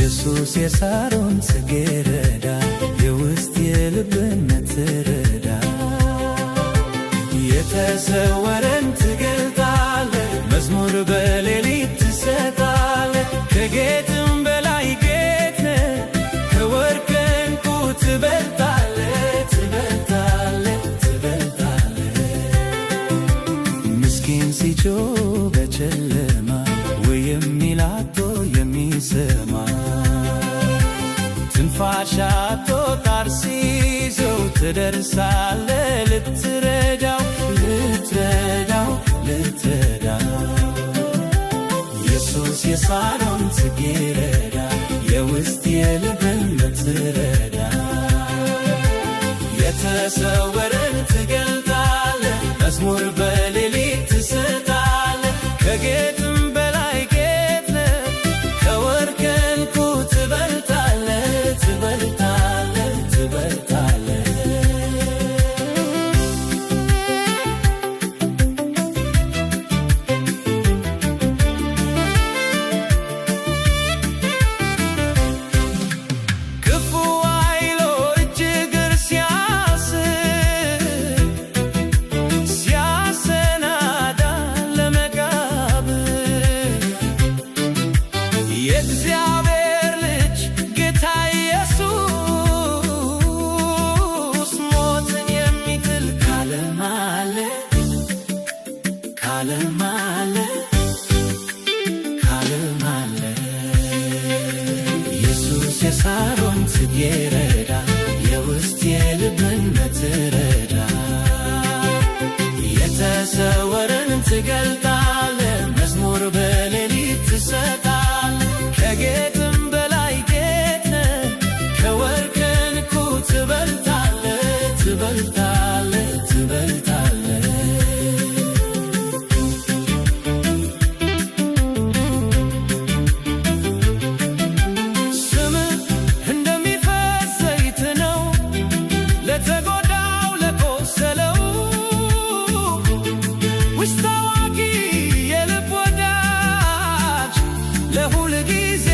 ኢየሱስ የሳሮን ጽጌረዳ የውስጥ የልብን ትረዳ የተሰወረን ትገልጣለህ መዝሙር በሌሊት ትሰጣለህ ከጌጥም በላይ ጌጥ ነህ ከወርቅ ዕንቁ ትበልጣለህ ትበልጣለህ ትበልጣለህ ምስኪን ሲጮህ በጨለማ ወይ የሚል አጥቶ የሚሰማ ትንፋሽ አጥቶ ጣር ሲይዘው ትደርሳለህ ልትረዳው ልትረዳው ልትረዳው ኢየሱስ የሳሮን ጽጌረዳ የውስጥ የልብን ትረዳ የተሰወረን ትገልጣለህ መዝሙር በሌሊት ትሰጣለህ ከጌጥም በላይ ጌጥ ነህ ከወርቅ ዕንቁ ትበልጣለህ ትበልጣለህ ትበልጣለህ ክፉ ኃይሎ እጅግር ሲያስር ሲያሰናዳ ለመቃብር የእግዚአብሔር ልጅ ጌታ ኢየሱስ ሞትን የሚጥል ካለም አለ ካለም አለ ካለም አለ ኢየሱስ የሳሮን ጽጌረዳ የውስጥ የልብን ትረዳ የተሰወረን ትገልጣለህ መዝሙር በሌሊት ትሰጣለህ ከጌጥም በላይ ጌጥ ነህ ከወርቅ ዕንቁ ትበልጣለህ ትበልጣለህ ትበልጣለህ ስምህ እንደሚፈስ ዘይት ነው ለተጎዳው ለቆሰለው ውስጥ አዋቂ የልብ ወዳጅ ለሁል ጊዜ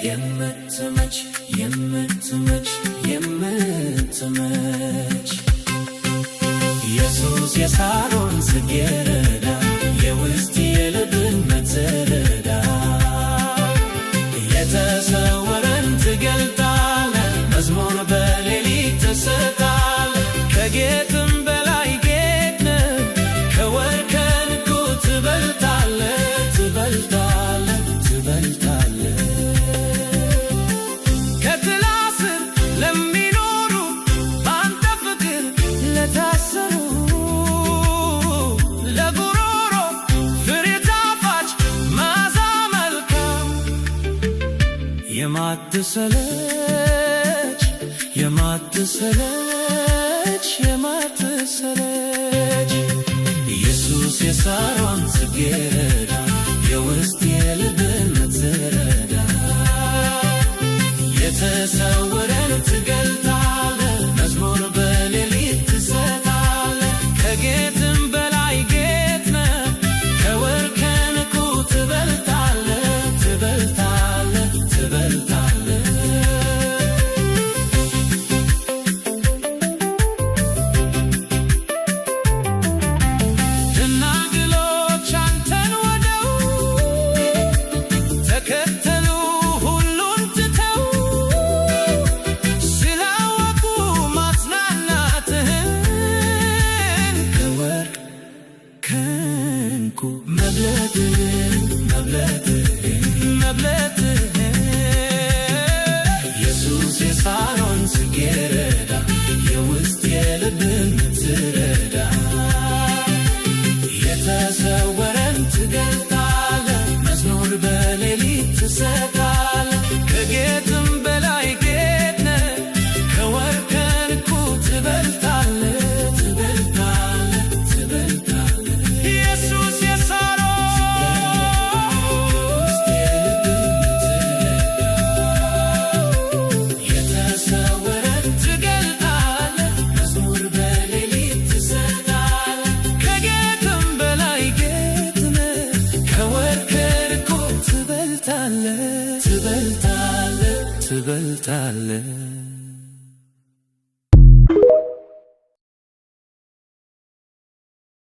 የምትመች የምትመች የምትመች ኢየሱስ የሳሮን ጽጌረዳ የውስጥ የልብን ትረዳ የተሰወረን ትገልጣለህ መዝሙር በሌሊት ትሰጣለህ ከጌጥም በላይ ጌጥ ነህ ከወርቅ ዕንቁ ትበልጣለህ ትበልጣለህ ትበልጣለህ ከጥላ ስር ለሚኖሩ በአንተ ፍቅር ለታሰሩ ለጉሮሮ ፍሬ ጣፋጭ መዓዛ መልካም የማትሰለች የማትሰለች የማትሰለች ኢየሱስ የሳሮን ጽጌረዳ የውስጥ የልብን ትረዳ የተሰወረን ትገልጣለህ መዝሙር በሌሊት ትሰጣለህ ከጌጥም በላይ ጌጥ ነህ ከወርቅ ዕንቁ ትበልጣለህ ትበልጣለህ ትበልጣለህ ደናግሎች አንተን ወደው ተከተሉ ሁሉን ትተው ስላወቁ ማጽናናትህን ከወርቅ ከዕንቁ መብለጥህን መብለጥህን መብለጥህን ኢየሱስ የሳሮን ጽጌረዳ የውስጥ የልብን ትረዳ የተሰወረን ትገልጣለህ መዝሙር በሌሊት ትሰጣለህ ከጌጥም በላይ ጌጥ ነህ ከወርቅ ዕንቁ ትበልጣለህ ትበልጣለህ ትበልጣለህ ኢየሱስ የሳሮን ውስጥ የልብን ትረዳ የተሰወረን ትገልጣለህ መዝሙር በሌሊት ትሰጣለህ ከጌጥም በላይ ጌጥ ነህ ከወርቅ ዕንቁ ትበልጣለህ ትበልጣለህ ትበልጣለህ።